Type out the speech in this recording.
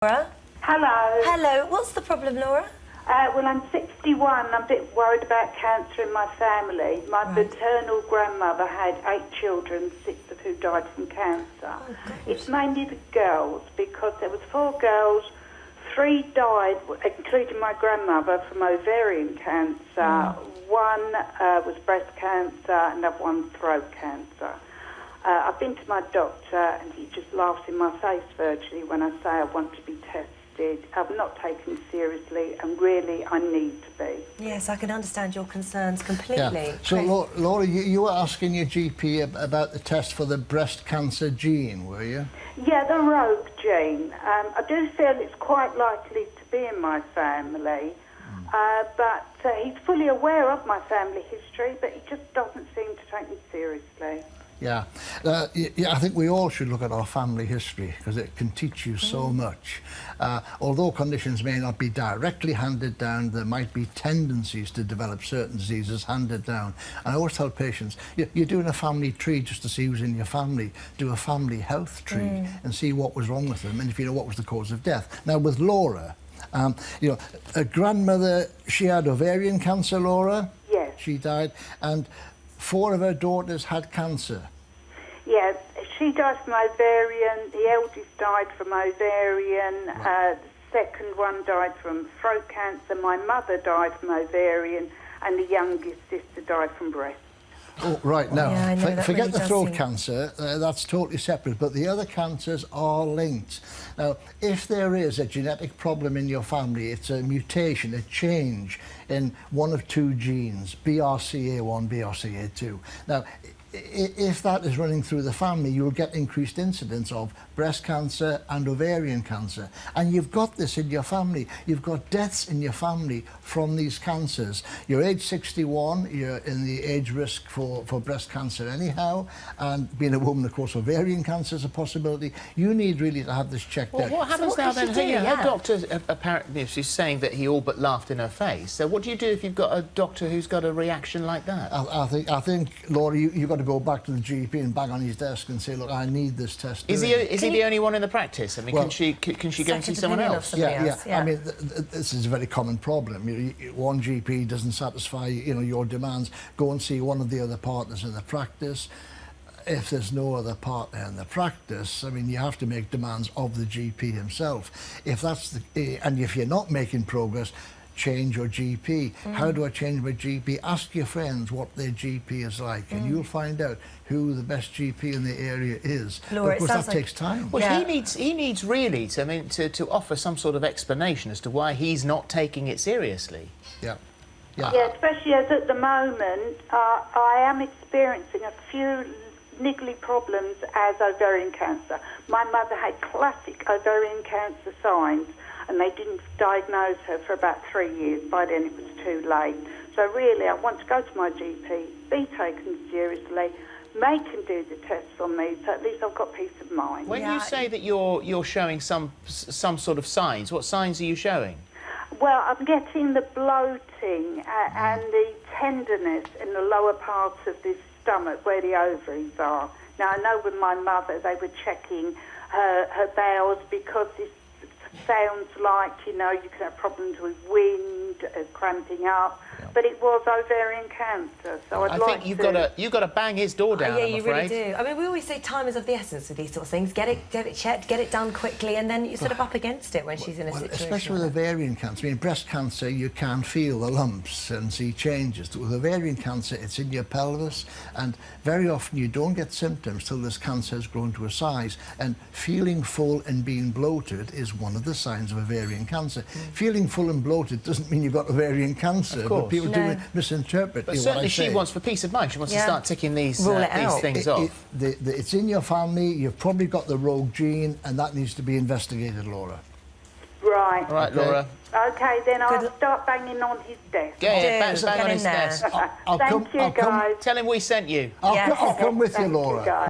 Laura? Hello. Hello. What's the problem, Laura? Well, I'm 61. I'm a bit worried about cancer in my family. My paternal grandmother had 8 children, 6 of who died from cancer. Oh, It's mainly the girls, because there was 4 girls, 3 died, including my grandmother, from ovarian cancer. One was breast cancer, another one throat cancer. I've been to my doctor and he just laughs in my face virtually when I say I want to be tested. I've not taken it seriously and really I need to be. Yes, I can understand your concerns completely. Yeah. So, Laura, you were asking your GP about the test for the breast cancer gene, were you? Yeah, the rogue gene. I do feel it's quite likely to be in my family, but he's fully aware of my family history, but he just doesn't seem to take me seriously. Yeah. I think we all should look at our family history because it can teach you so much. Although conditions may not be directly handed down, there might be tendencies to develop certain diseases handed down. And I always tell patients, you're doing a family tree just to see who's in your family. Do a family health tree and see what was wrong with them and if you know what was the cause of death. Now, with Laura, a grandmother, she had ovarian cancer, Laura? Yes. She died, and 4 of her daughters had cancer. Yeah, she died from ovarian, the eldest died from ovarian, the second one died from throat cancer, my mother died from ovarian, and the youngest sister died from breast. Oh, right, now, Yeah, I know, that forget really the does throat seem- cancer, that's totally separate, but the other cancers are linked. Now, if there is a genetic problem in your family, it's a mutation, a change in one of 2 genes, BRCA1, BRCA2. Now, if that is running through the family, you'll get increased incidence of breast cancer and ovarian cancer. And you've got this in your family. You've got deaths in your family from these cancers. You're age 61, you're in the age risk for breast cancer anyhow, and being a woman, of course, ovarian cancer is a possibility. You need really to have this checked out. What happens So now what then? does she do? Her Yeah. doctor apparently, she's saying that he all but laughed in her face. So what do you do if you've got a doctor who's got a reaction like that? I think, Laura, you've got to go back to the GP and bang on his desk and say, look, I need this test. Is he the only one in the practice? I mean, Well, can she go and see someone opinion of else? somebody Yeah. else, yeah. I mean, this is a very common problem. One GP doesn't satisfy, your demands. Go and see one of the other partners in the practice. If there's no other partner in the practice, I mean, you have to make demands of the GP himself. If that's and if you're not making progress, change your GP. How do I change my GP? Ask your friends what their GP is like, and you'll find out who the best GP in the area is. Laura, but of course, it sounds that like- takes time. Well, Yeah. he needs really to offer some sort of explanation as to why he's not taking it seriously. Yeah. Yeah, especially as at the moment I am experiencing a few niggly problems as ovarian cancer. My mother had classic ovarian cancer signs and they didn't diagnose her for about 3 years. By then it was too late. So really I want to go to my GP, be taken seriously, make and do the tests on me, so at least I've got peace of mind. When Yeah. you say that you're showing some sort of signs, what signs are you showing? Well, I'm getting the bloating and the tenderness in the lower parts of the stomach where the ovaries are. Now, I know with my mother, they were checking her bowels because it sounds like, you can have problems with wind, cramping up, but it was ovarian cancer, so I'd I like think you've got to bang his door down. Yeah, I'm you afraid. really do. I mean, we always say time is of the essence with these sort of things. Get it checked, get it done quickly, and then you're sort of up against it when she's in a situation. Especially with like that. ovarian cancer. I mean, breast cancer, you can feel the lumps and see changes. With ovarian cancer, it's in your pelvis, and very often you don't get symptoms till this cancer has grown to a size. And feeling full and being bloated is one of the signs of ovarian cancer. Feeling full and bloated doesn't mean you've got ovarian cancer, Of but course. people No. do misinterpret But what I certainly she say. wants, for peace of mind, she wants to Yeah. start ticking these Rule it out. things off. It's in your family, you've probably got the rogue gene, and that needs to be investigated, Laura. Right. All right, Okay. Laura. Okay, then I'll Good- start banging on his desk. Yeah, Do. bang Get on in his there. desk. I'll Thank come- you, I'll come- guys. Tell him we sent you. I'll Yes. come with you, Thank Laura. guys.